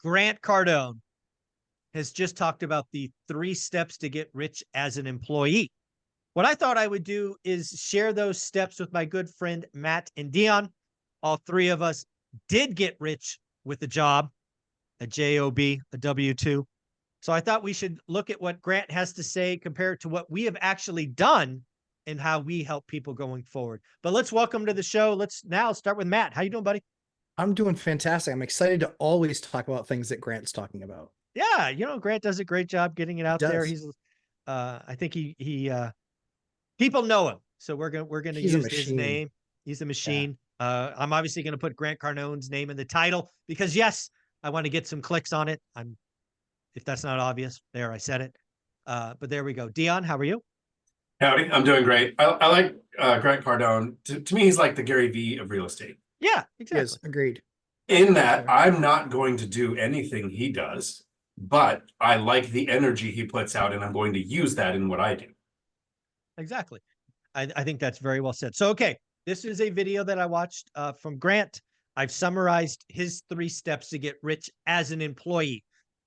Grant Cardone has just talked about the 3 steps to get rich as an employee. What I thought I would do is share those steps with my good friend Matt and Dion. All 3 of us did get rich with a job, a job, a W-2. So I thought we should look at what Grant has to say compared to what we have actually done and how we help people going forward. But let's welcome to the show. Let's now start with Matt. How you doing, buddy? I'm doing fantastic. I'm excited to always talk about things that Grant's talking about. Yeah, Grant does a great job getting it He out there. does. He's I think he people know him. So we're gonna He's a use his machine. name. He's a Yeah. machine. I'm obviously gonna put Grant Cardone's name in the title because yes, I want to get some clicks on it. If that's not obvious, there I said it. But there we go. Dion, how are you? Howdy, I'm doing great. I like Grant Cardone. To me, he's like the Gary Vee of real estate. Yeah, Yes, exactly. agreed. In that, I'm not going to do anything he does, but I like the energy he puts out, and I'm going to use that in what I do. Exactly. I think that's very well said. So, okay, this is a video that I watched from Grant. I've summarized his 3 steps to get rich as an employee,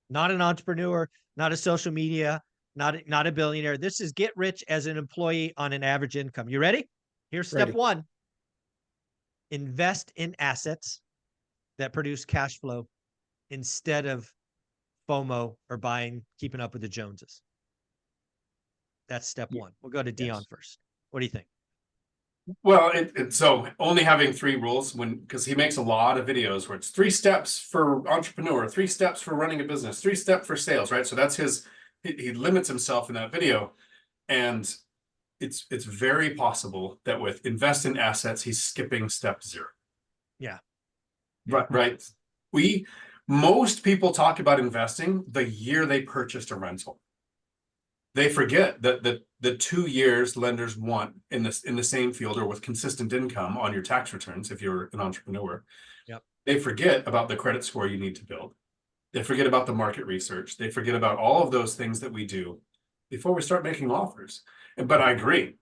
not an entrepreneur, not a social media, not a billionaire. This is get rich as an employee on an average income. You ready? Here's step Ready. 1. Invest in assets that produce cash flow instead of FOMO or keeping up with the Joneses. That's step 1. We'll go to Dion first. What do you think? Well, so only having 3 rules because he makes a lot of videos where it's 3 steps for entrepreneur, 3 steps for running a business, 3 steps for sales, right? So that's he limits himself in that video, and it's very possible that with invest in assets, he's skipping step 0. Yeah. Right. Most people talk about investing the year they purchased a rental. They forget that the 2 years lenders want in the same field or with consistent income on your tax returns if you're an entrepreneur. Yep. They forget about the credit score you need to build. They forget about the market research. They forget about all of those things that we do before we start making offers. But I agree.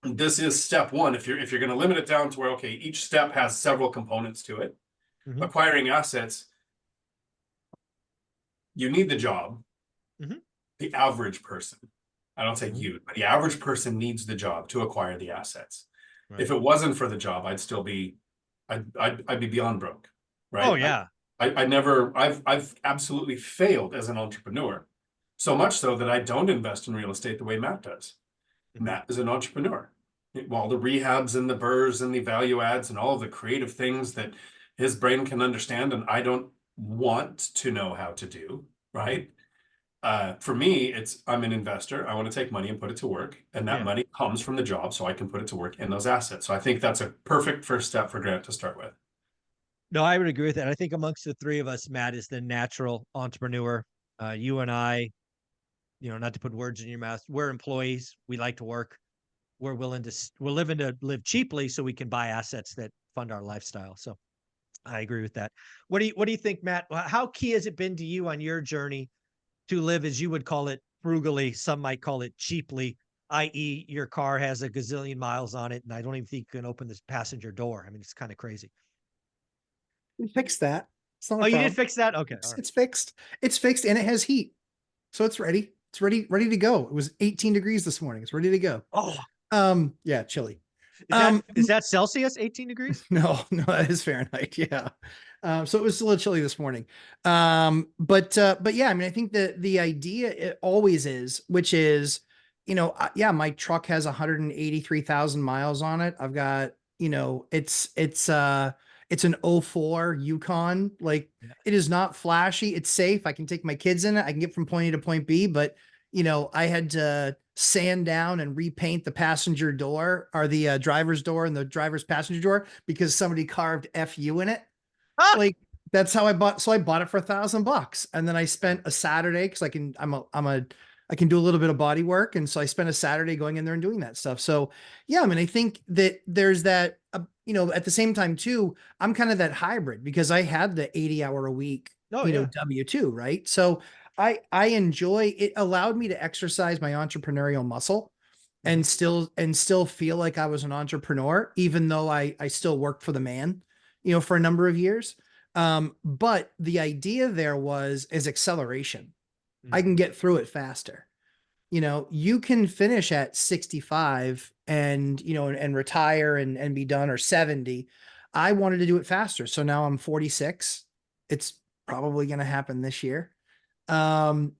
This is step 1. If you're going to limit it down to where, okay, each step has several components to it. Mm-hmm. Acquiring assets, you need the job. Mm-hmm. The average person, I don't say you, but the average person needs the job to acquire the assets. Right. If it wasn't for the job, I'd be beyond broke, right? Oh yeah. I've absolutely failed as an entrepreneur, so much so that I don't invest in real estate the way Matt does. Matt is an entrepreneur. All the rehabs and the burrs and the value adds and all of the creative things that his brain can understand and I don't want to know how to do, right? For me, I'm an investor. I want to take money and put it to work, and that money comes from the job, so I can put it to work in those assets. So I think that's a perfect first step for Grant to start with. No, I would agree with that. I think amongst the 3 of us, Matt is the natural entrepreneur. You and I, not to put words in your mouth, we're employees. We like to work. We're living to live cheaply so we can buy assets that fund our lifestyle. So I agree with that. What do you think, Matt? How key has it been to you on your journey to live, as you would call it, frugally? Some might call it cheaply, i.e. your car has a gazillion miles on it, and I don't even think you can open this passenger door. I mean, it's kind of crazy. We fixed that. It's not you did fix that? Okay. It's fixed. It's fixed and it has heat. So it's ready. It's ready to go. It was 18 degrees this morning. It's ready to go. Oh. Yeah, chilly. Is that Celsius, 18 degrees? No, that is Fahrenheit. Yeah. So it was a little chilly this morning. But yeah, I mean, I think the idea it always is, which is, my truck has 183,000 miles on it. I've got, it's an 04 Yukon. Like it is not flashy. It's safe. I can take my kids in it. I can get from point A to point B, but I had to sand down and repaint the passenger door or the driver's door and the driver's passenger door because somebody carved FU in it. Like that's how I bought. So I bought it for $1,000 and then I spent a Saturday cause I can do a little bit of body work. And so I spent a Saturday going in there and doing that stuff. So yeah, I mean, I think that there's that, at the same time too, I'm kind of that hybrid because I had the 80-hour a week, W-2, right? So I enjoy it. Allowed me to exercise my entrepreneurial muscle and still feel like I was an entrepreneur, even though I still worked for the man, for a number of years. But the idea there is acceleration. I can get through it faster. You know, you can finish at 65 and, you know, and retire and be done, or 70. I wanted to do it faster. So now I'm 46. It's probably going to happen this year. And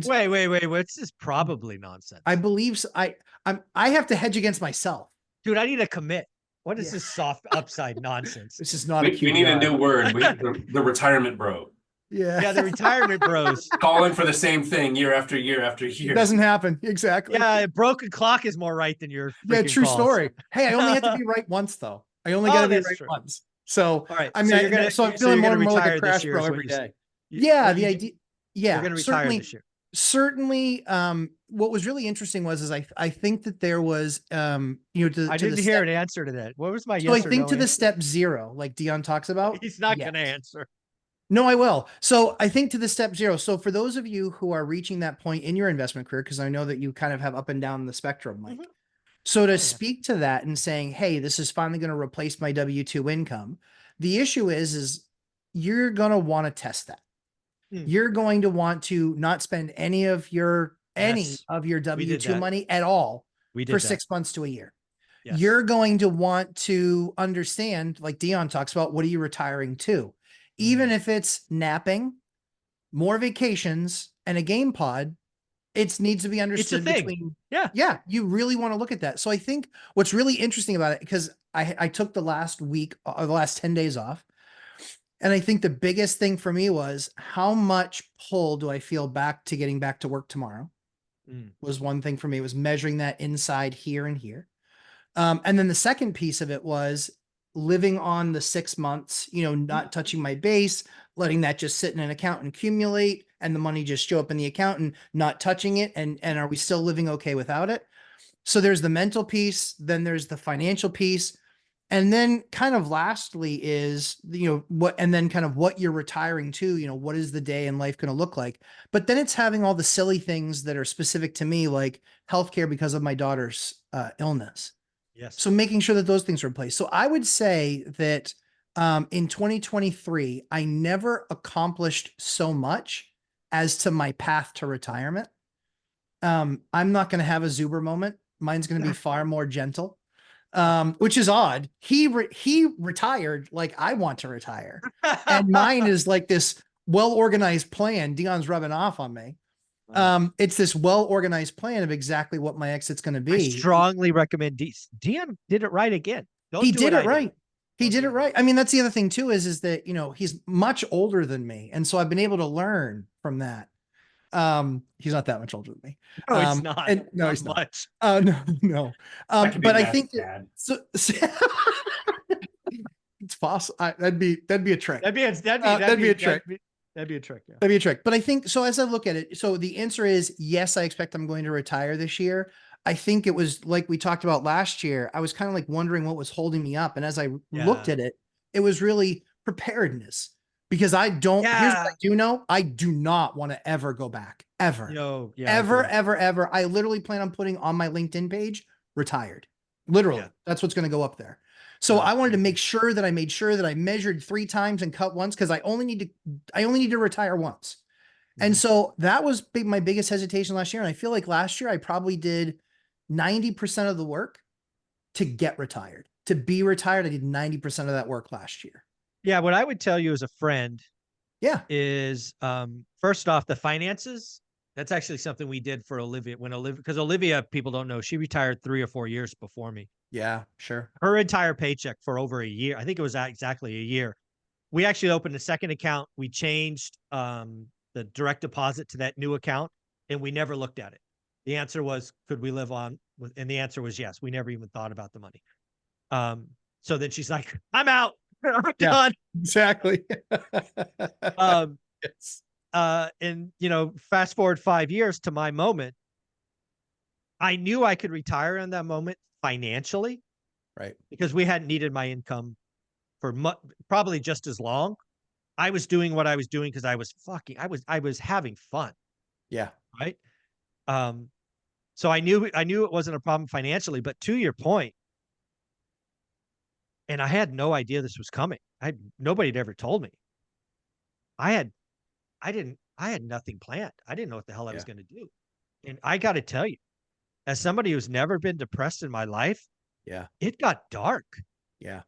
wait. What's this probably nonsense? I believe so. I have to hedge against myself. Dude, I need to commit. What is Yeah. this soft upside nonsense? This is not We need a new word. The retirement bro. Yeah. The retirement bros. Calling for the same thing year after year after year. It doesn't happen. Exactly. Yeah, a broken clock is more right than your Yeah, true calls. story. Hey, I only have to be right once though. I only got to be right once. So, all right. I mean, so I'm feeling more like a crash bro every day. Yeah, the idea. Yeah, you're going to retire this year. Certainly, what was really interesting was I think that there was you know, I didn't hear an answer to that. What was my so I think to the step 0, like Dion talks about. He's not going to answer. No, I will. So I think to the step 0. So for those of you who are reaching that point in your investment career, because I know that you kind of have up and down the spectrum, Mike. So to speak to that and saying, hey, this is finally going to replace my W-2 income. The issue is you're going to want to test that. You're going to want to not spend any of your W-2 money at all for 6 months to a year. Yes. You're going to want to understand, like Dion talks about, what are you retiring to? Even if it's napping, more vacations, and a game pod, it needs to be understood between. Yeah. You really want to look at that. So I think what's really interesting about it, because I took the last week or the last 10 days off. And I think the biggest thing for me was how much pull do I feel back to getting back to work tomorrow was one thing for me. It was measuring that inside here and here. And then the second piece of it was living on the 6 months, you know, not touching my base, letting that just sit in an account and accumulate, and the money just show up in the account and not touching it. And are we still living okay without it? So there's the mental piece, then there's the financial piece. And then kind of lastly is, you know, what you're retiring to, you know, what is the day in life going to look like? But then it's having all the silly things that are specific to me, like healthcare because of my daughter's illness. Yes. So making sure that those things are in place. So I would say that in 2023, I never accomplished so much as to my path to retirement. I'm not going to have a Zuber moment. Mine's going to be far more gentle. Which is odd. He retired like I want to retire. And mine is like this well-organized plan. Dion's rubbing off on me. It's this well-organized plan of exactly what my exit's going to be. I strongly recommend Dion did it right again. He did it right. He did it right. I mean, that's the other thing too, is that, you know, he's much older than me. And so I've been able to learn from that. He's not that much older than me. No, he's not. And, no, not he's much. No. But I think that, so it's possible. That'd be a trick. That'd be a trick. That'd be a trick. That'd be a trick. Yeah. That'd be a trick. But I think so. As I look at it, so the answer is yes. I expect I'm going to retire this year. I think it was like we talked about last year. I was kind of like wondering what was holding me up, and as I looked at it, it was really preparedness. Because I don't, here's what I do know. I do not want to ever go back. Ever. Ever. I literally plan on putting on my LinkedIn page, retired. Literally. That's what's going to go up there. So I wanted to make sure that I made sure that I measured 3 times and cut once, because I only need to retire once. And so that was my biggest hesitation last year. And I feel like last year I probably did 90% of the work to get retired. To be retired, I did 90% of that work last year. Yeah, what I would tell you as a friend is first off, the finances. That's actually something we did for Olivia because Olivia, people don't know, she retired 3 or 4 years before me. Yeah, sure. Her entire paycheck for over a year. I think it was exactly a year. We actually opened a second account. We changed the direct deposit to that new account, and we never looked at it. The answer was, could we live on with, and the answer was yes. We never even thought about the money. So then she's like, I'm out. I'm done. Exactly. Yes. And you know, fast forward 5 years to my moment. I knew I could retire in that moment financially, right? Because we hadn't needed my income for probably just as long. I was doing what I was doing because I was having fun. Yeah. Right. So I knew it wasn't a problem financially, but to your point, and I had no idea this was coming. Nobody had ever told me. I had, I had nothing planned. I didn't know what the hell I was Yeah. going to do. And I got to tell you, as somebody who's never been depressed in my life, Yeah. it got dark. Yeah.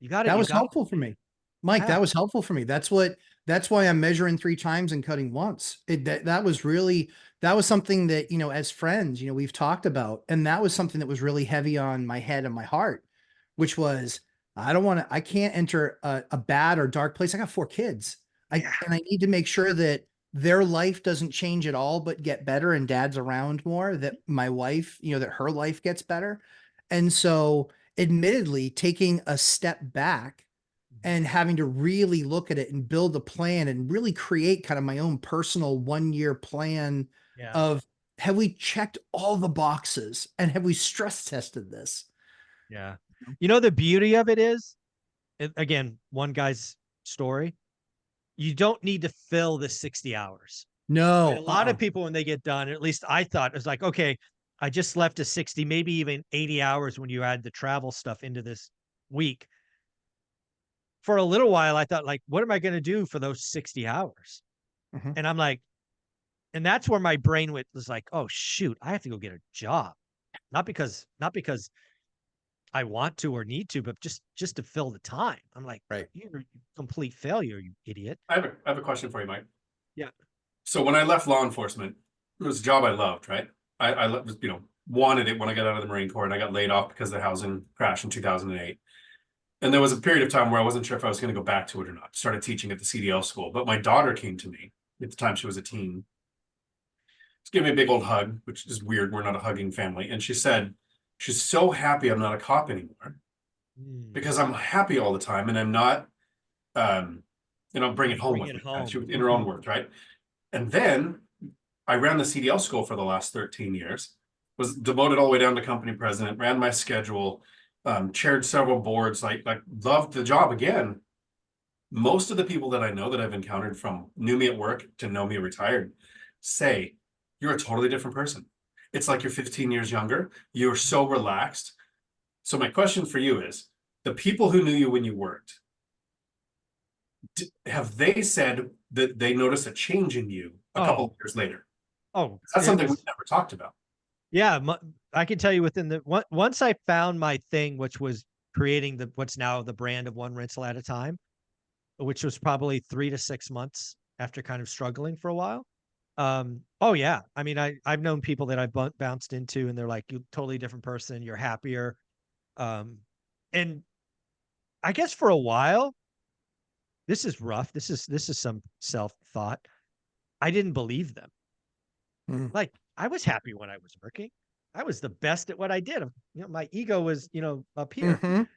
You got it. That You was got helpful for me. Mike, yeah. that was helpful for me. That's why I'm measuring 3 times and cutting once. That was really, that was something that, as friends, we've talked about. And that was something that was really heavy on my head and my heart, which was, I can't enter a bad or dark place. I got 4 kids. Yeah. And I need to make sure that their life doesn't change at all, but get better, and dad's around more, that my wife, that her life gets better. And so admittedly taking a step back and having to really look at it and build a plan and really create kind of my own personal 1-year plan Yeah. of, have we checked all the boxes and have we stress tested this? Yeah. You know, the beauty of it is, again, one guy's story, you don't need to fill the 60 hours. Right? A No. lot of people, when they get done, at least I thought, it was like, okay, I just left a 60, maybe even 80 hours when you add the travel stuff into this week. For a little while, I thought, like, what am I going to do for those 60 hours? Mhm. And I'm like, and that's where my brain was like, oh shoot, I have to go get a job. Not because I want to or need to, but just to fill the time. I'm like, Right. you're a complete failure, you idiot. I have a question for you, Mike. Yeah. So when I left law enforcement, it was a job I loved, right? Wanted it when I got out of the Marine Corps, and I got laid off because of the housing crash in 2008. And there was a period of time where I wasn't sure if I was going to go back to it or not. Started teaching at the CDL school, but my daughter came to me at the time. She was a teen. She gave me a big old hug, which is weird. We're not a hugging family. And she said, she's so happy I'm not a cop anymore Mm. because I'm happy all the time and I'm not, bring it home Bring with it me. home. She, in her own words, right? And then I ran the CDL school for the last 13 years, was demoted all the way down to company president, ran my schedule, chaired several boards, like loved the job again. Most of the people that I know that I've encountered from knew me at work to know me retired say, you're a totally different person. It's like you're 15 years younger. You're so relaxed. So my question for you is, the people who knew you when you worked, have they said that they noticed a change in you a couple of years later? Oh, That's it something we've was, never talked about. yeah. I can tell you within once I found my thing, which was creating what's now the brand of one rental at a time, which was probably 3 to 6 months after kind of struggling for a while. Oh yeah. I mean, I've known people that I've bounced into and they're like, you're a totally different person. You're happier. And I guess for a while, this is rough. This is some self-thought. I didn't believe them. Mhm. Like, I was happy when I was working. I was the best at what I did. My ego was, up here. Mhm.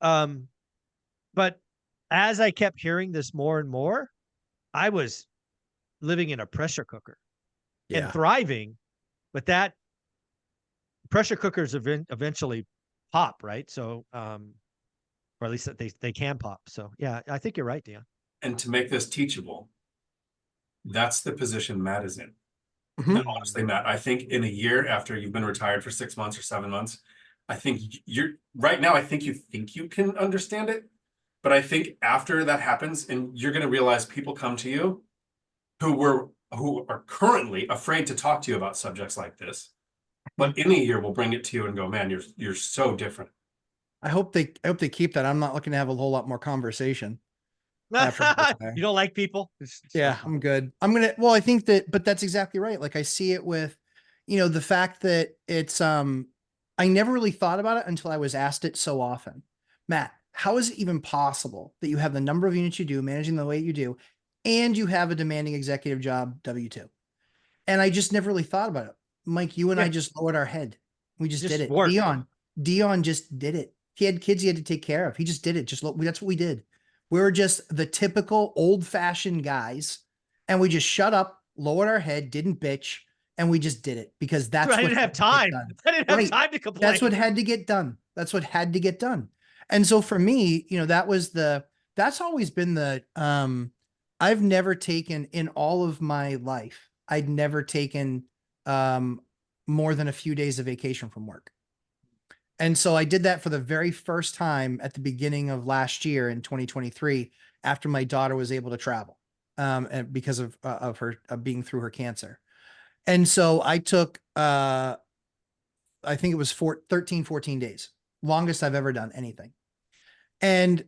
Um, but as I kept hearing this more and more, I was living in a pressure cooker and Yeah. thriving, but that pressure cookers eventually pop, right? So, or at least they can pop. So yeah, I think you're right, Dion. And to make this teachable, that's the position Matt is in. Mhm. And honestly, Matt, I think in a year after you've been retired for 6 months or 7 months, I think you're right now. I think you can understand it, but I think after that happens, and you're going to realize people come to you who are currently afraid to talk to you about subjects like this, but in a year will bring it to you and go, man, you're so different. I hope they keep that. I'm not looking to have a whole lot more conversation after this guy. You don't like people? It's no Yeah, fun. I'm good. Well, I think that, but that's exactly right. Like I see it with, the fact that it's, I never really thought about it until I was asked it so often. Matt, how is it even possible that you have the number of units you do, managing the way you do, and you have a demanding executive job, W-2? And I just never really thought about it. Mike, you and I Yeah, just lowered our head. We just did just it. work. Dion just did it. He had kids he had to take care of. He just did it. That's what we did. We were just the typical old fashioned guys, and we just shut up, lowered our head, didn't bitch, and we just did it because that's I what didn't have had to get time. done. I didn't have Right. time to That's what complain. had to get done. That's what had to get done. And so for me, that's always been I've never taken in all of my life, I'd never taken more than a few days of vacation from work. And so I did that for the very first time at the beginning of last year in 2023. after my daughter was able to travel, and because of her being through her cancer. And so I took, I think it was 13, 14 days, longest I've ever done anything. And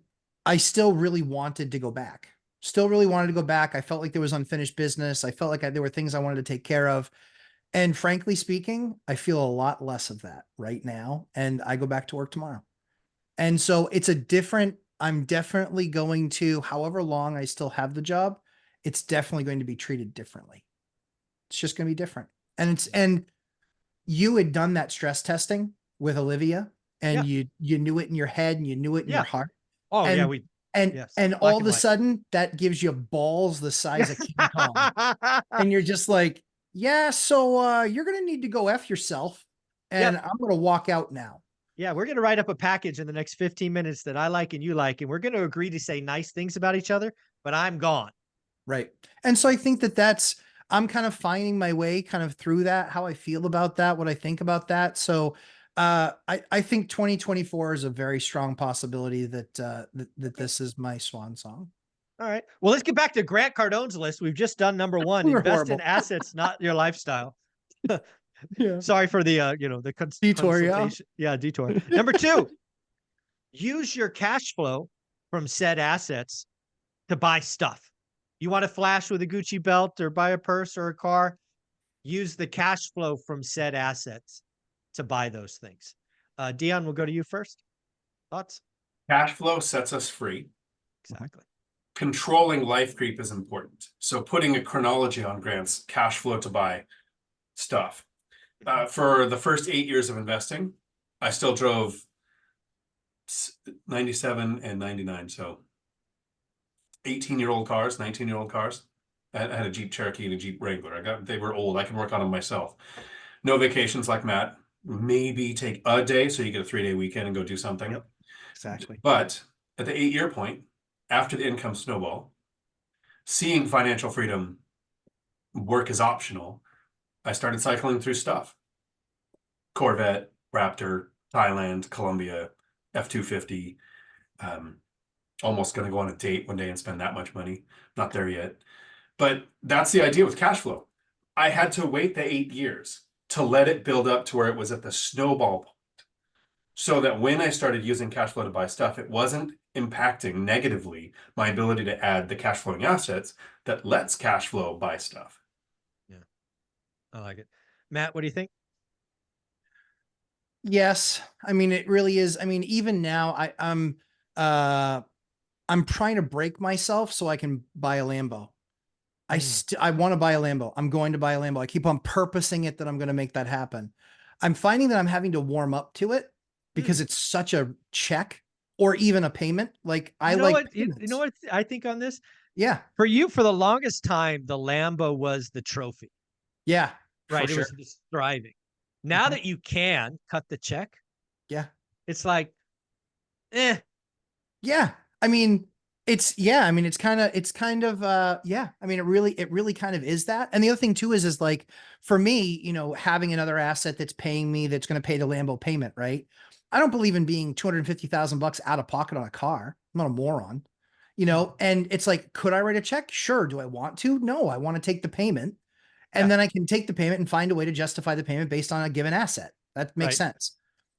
I still really wanted to go back. Still really wanted to go back. I felt like there was unfinished business. I felt like there were things I wanted to take care of. And frankly speaking, I feel a lot less of that right now. And I go back to work tomorrow. And so it's a different, I'm definitely going to, however long I still have the job, it's definitely going to be treated differently. It's just going to be different. And you had done that stress testing with Olivia, and you knew it in your head and you knew it in your heart. Oh and, yeah, and all of a sudden that gives you balls the size of King Kong. And you're just like, yeah, so you're going to need to go F yourself, and I'm going to walk out now. Yeah, we're going to write up a package in the next 15 minutes that I like and you like, and we're going to agree to say nice things about each other, but I'm gone. Right. And so I think that I'm kind of finding my way kind of through that, how I feel about that, what I think about that. So I think 2024 is a very strong possibility that this is my swan song. All right. Well, let's get back to Grant Cardone's list. We've just done number one, invest in assets, not your lifestyle. Yeah. Sorry for the, the detour. Yeah, detour. Number 2, use your cash flow from said assets to buy stuff. You want to flash with a Gucci belt or buy a purse or a car? Use the cash flow from said assets to buy those things. Dion, we'll go to you first. Thoughts? Cash flow sets us free. Exactly. Controlling life creep is important. So putting a chronology on Grant's cash flow to buy stuff. For the first 8 years of investing, I still drove 97 and 99. So 18-year-old cars, 19-year-old cars. I had a Jeep Cherokee and a Jeep Wrangler. They were old. I can work on them myself. No vacations like Matt. Maybe take a day so you get a 3-day weekend and go do something. Yep, exactly. But at the 8-year point, after the income snowball, seeing financial freedom work is optional, I started cycling through stuff. Corvette, Raptor, Thailand, Colombia, F-250. Almost going to go on a date one day and spend that much money. Not there yet. But that's the idea with cash flow. I had to wait the 8 years to let it build up to where it was at the snowball point. So that when I started using cash flow to buy stuff, it wasn't impacting negatively my ability to add the cash flowing assets that lets cash flow buy stuff. Yeah, I like it. Matt, what do you think? Yes. I mean, it really is. I mean, even now I'm trying to break myself so I can buy a Lambo. I want to buy a Lambo. I'm going to buy a Lambo. I keep on purposing it that I'm going to make that happen. I'm finding that I'm having to warm up to it because it's such a check or even a payment. Like you know what I think on this? Yeah. For you, for the longest time, the Lambo was the trophy. Yeah. Right. It was the striving. Now that you can cut the check. Yeah. It's like, eh. Yeah. I mean, it's kind of, yeah. I mean, it really kind of is that. And the other thing too is like, for me, having another asset that's paying me, that's going to pay the Lambo payment, right? I don't believe in being $250,000 out of pocket on a car. I'm not a moron, and it's like, could I write a check? Sure. Do I want to? No, I want to take the payment, and then I can take the payment and find a way to justify the payment based on a given asset. That makes sense.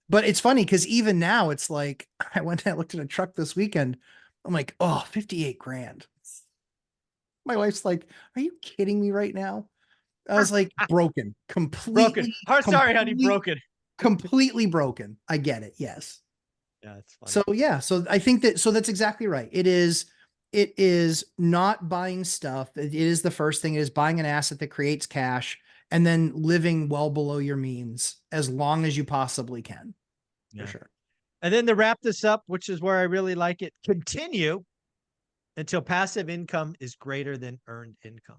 But it's funny because even now it's like, I went and I looked at a truck this weekend. I'm like, oh, 58 grand. My wife's like, are you kidding me right now? I was like, broken, completely. Sorry, honey, broken. Completely broken. I get it. Yes. Yeah, it's funny. So yeah, so I think that's exactly right. It is not buying stuff. It is the first thing. It is buying an asset that creates cash and then living well below your means as long as you possibly can. For sure. And then to wrap this up, which is where I really like it, continue until passive income is greater than earned income.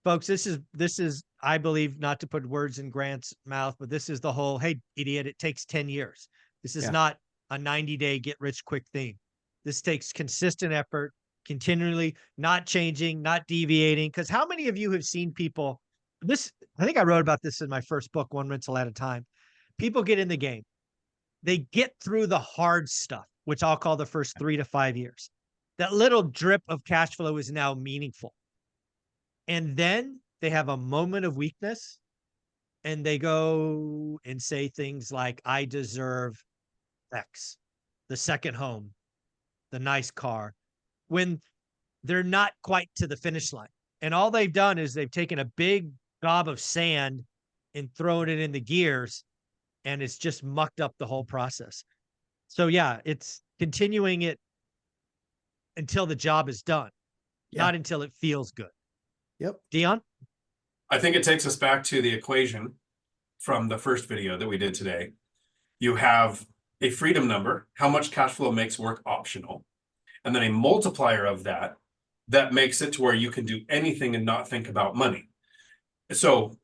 Folks, this is, I believe, not to put words in Grant's mouth, but this is the whole, hey, idiot, it takes 10 years. This is not a 90-day get rich quick thing. This takes consistent effort, continually not changing, not deviating. Because how many of you have seen people, I think I wrote about this in my first book, One Rental at a Time. People get in the game. They get through the hard stuff, which I'll call the first 3 to 5 years. that little drip of cash flow is now meaningful. And then they have a moment of weakness and they go and say things like, I deserve X, the second home, the nice car, when they're not quite to the finish line. And all they've done is they've taken a big gob of sand and thrown it in the gears, and it's just mucked up the whole process. So yeah, it's continuing it until the job is done, not until it feels good. Yep. Dion? I think it takes us back to the equation from the first video that we did today. You have a freedom number, how much cash flow makes work optional, and then a multiplier of that makes it to where you can do anything and not think about money. So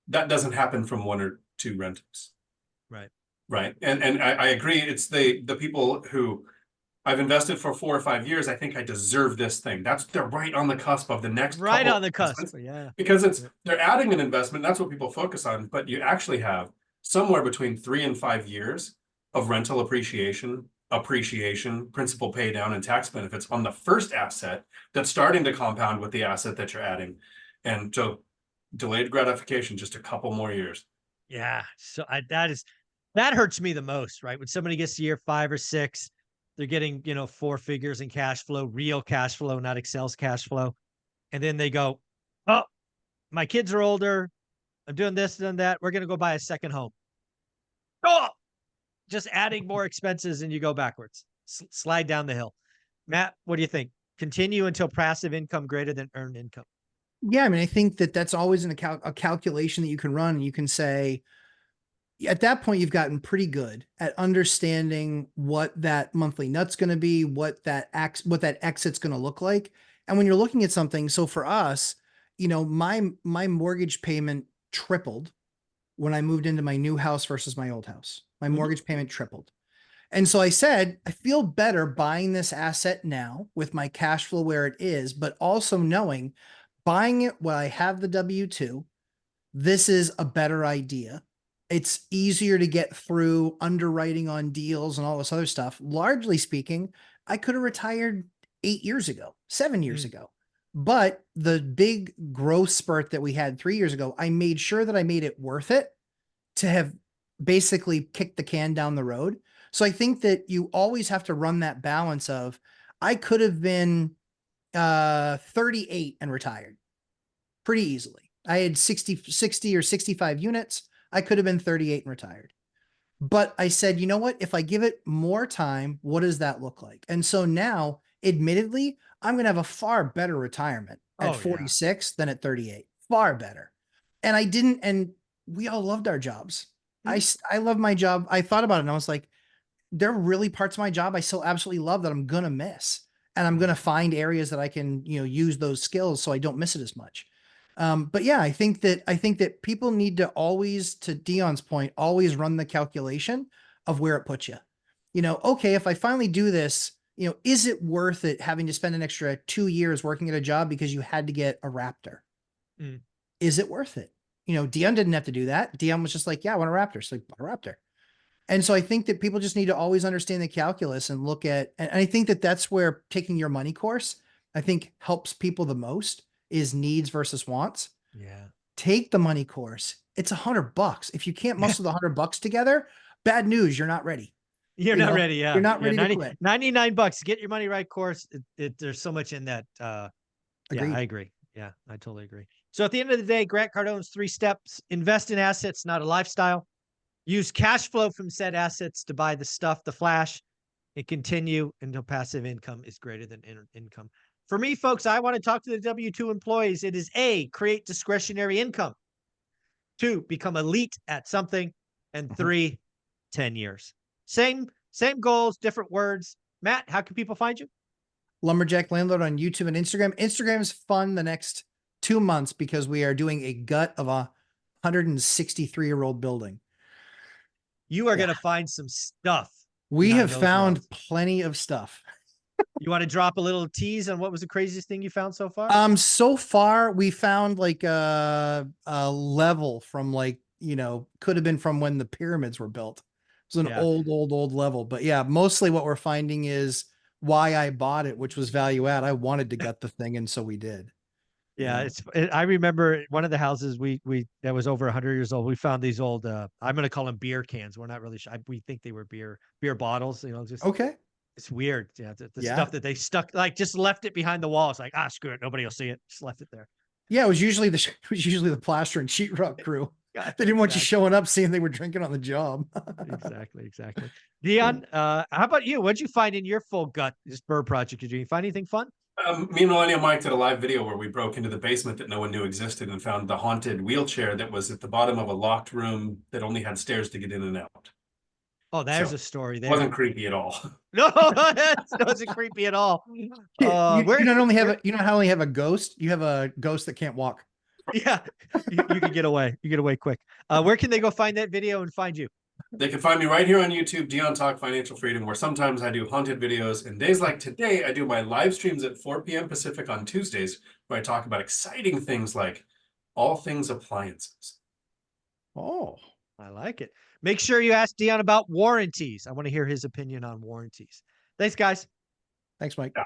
that doesn't happen from 1 or 2 rentals. Right. Right. And I agree. It's the people who I've invested for 4 or 5 years. I think I deserve this thing. They're right on the cusp of the next Right couple on the cusp. investments. Yeah. Because they're adding an investment. That's what people focus on. But you actually have somewhere between 3 and 5 years of rental appreciation, principal pay down, and tax benefits on the first asset that's starting to compound with the asset that you're adding. And so delayed gratification, just a couple more years. Yeah. So that hurts me the most, right? When somebody gets to year 5 or 6, they're getting, 4 figures in cash flow, real cash flow, not Excel's cash flow. And then they go, oh, my kids are older. I'm doing this and that. We're going to go buy a second home. Oh, just adding more expenses and you go backwards, slide down the hill. Matt, what do you think? Continue until passive income greater than earned income. Yeah. I mean, I think that's always a calculation that you can run, and you can say, at that point, you've gotten pretty good at understanding what that monthly nut's going to be, what that exit's going to look like. And when you're looking at something, so for us, my mortgage payment tripled when I moved into my new house versus my old house. My mortgage payment tripled. And so I said, I feel better buying this asset now with my cash flow where it is, but also knowing buying it while I have the W-2, this is a better idea. It's easier to get through underwriting on deals and all this other stuff. Largely speaking, I could have retired 8 years ago, 7 years ago. But the big growth spurt that we had 3 years ago, I made sure that I made it worth it to have basically kicked the can down the road. So I think that you always have to run that balance of, I could have been 38 and retired pretty easily. I had 60 or 65 units. I could have been 38 and retired. But I said, you know what? If I give it more time, what does that look like? And so now, admittedly, I'm going to have a far better retirement at 46 than at 38. Far better. And I didn't, and we all loved our jobs. I love my job. I thought about it and I was like, there are really parts of my job I still absolutely love that I'm going to miss. And I'm going to find areas that I can, use those skills so I don't miss it as much. But yeah, I think that people need to always, to Dion's point, always run the calculation of where it puts you. Okay, if I finally do this, is it worth it having to spend an extra 2 years working at a job because you had to get a Raptor? Is it worth it? Dion didn't have to do that. Dion was just like, yeah, I want a Raptor. So like, a Raptor. And so I think that people just need to always understand the calculus and look at, and I think that that's where taking your money course, I think, helps people the most, is needs versus wants. Yeah. Take the money course. It's $100. If you can't muscle the $100 together, bad news. You're not ready. You're not ready. Yeah. You're not ready to quit. $99. Get your money right course. There's so much in that. Yeah, Agreed. I agree. Yeah, I totally agree. So at the end of the day, Grant Cardone's 3 steps: invest in assets, not a lifestyle. Use cash flow from said assets to buy the stuff, the flash, and continue until passive income is greater than income. For me, folks, I want to talk to the W-2 employees. It is A, create discretionary income. 2, become elite at something. And 3, 10 years. Same goals, different words. Matt, how can people find you? Lumberjack Landlord on YouTube and Instagram. Instagram is fun the next 2 months because we are doing a gut of a 163-year-old building. You are going to find some stuff. We have found plenty of stuff. You want to drop a little tease on what was the craziest thing you found so far? So far we found like a level from could have been from when the pyramids were built. It was an old level, but yeah, mostly what we're finding is why I bought it, which was value add. I wanted to gut the thing, and so we did. Yeah, I remember one of the houses we that was over 100 years old. We found these old I'm gonna call them beer cans. We're not really sure. We think they were beer bottles. Just Okay. it's weird. Yeah, the Yeah. stuff that they stuck like just left it behind the wall. It's like screw it, nobody will see it. Just left it there. Yeah, it was usually the plaster and sheetrock crew. God, They didn't want you showing up seeing they were drinking on the job. Exactly. Dion, how about you? What'd you find in your full gut this bird project you're doing? You find anything fun? Me and Millennial Mike did a live video where we broke into the basement that no one knew existed and found the haunted wheelchair that was at the bottom of a locked room that only had stairs to get in and out. Oh, there's a story there. Wasn't creepy at all. No, that wasn't creepy at all. You not only have a ghost, you have a ghost that can't walk. Yeah, you can get away. You get away quick. Where can they go find that video and find you? They can find me right here on YouTube, Dion Talk Financial Freedom, where sometimes I do haunted videos. And days like today, I do my live streams at 4 p.m. Pacific on Tuesdays, where I talk about exciting things like all things appliances. Oh, I like it. Make sure you ask Dion about warranties. I want to hear his opinion on warranties. Thanks, guys. thanks, Mike. Yeah.